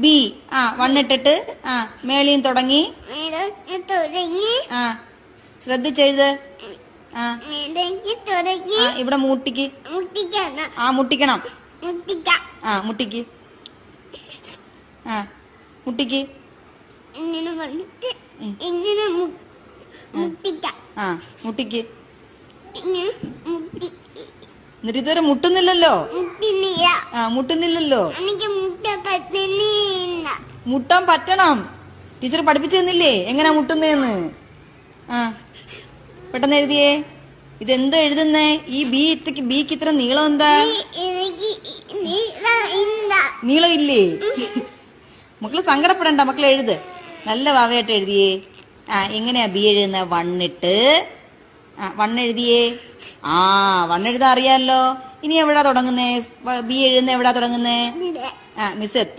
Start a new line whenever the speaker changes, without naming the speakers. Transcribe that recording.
B. വണ്ണിട്ടിട്ട് മേളിയും തുടങ്ങി. ശ്രദ്ധിച്ചെഴുത്. ഇവിടെ മുട്ടിക്ക്. മുട്ടിക്കണം. മുട്ടിക്ക്. മുട്ടിക്ക്. മുട്ടിക്ക്. എന്നിട്ട് ഇതുവരെ മുട്ടുന്നില്ലല്ലോ. മുട്ടുന്നില്ലല്ലോ. മുട്ടാൻ പറ്റണം. ടീച്ചർ പഠിപ്പിച്ചു തന്നില്ലേ എങ്ങനെയാ മുട്ടുന്നേന്ന്? പെട്ടെന്ന് എഴുതിയേ. ഇതെന്തോ എഴുതുന്നേ? ഈ ബിക്ക് ഇത്ര നീളം എന്താ? നീളം ഇല്ലേ? മക്കള് സങ്കടപ്പെടണ്ട, മക്കള് എഴുത്. നല്ല വാവയായിട്ട് എഴുതിയേ. എങ്ങനെയാ ബി എഴുതുന്ന? വണ്ണിട്ട് വണ്ണെഴുതിയേ. വണ്ണെഴുതാ അറിയാലോ. ഇനി എവിടാ തുടങ്ങുന്നേ? ബി എഴുതുന്ന എവിടാ തുടങ്ങുന്നേ? മിസ്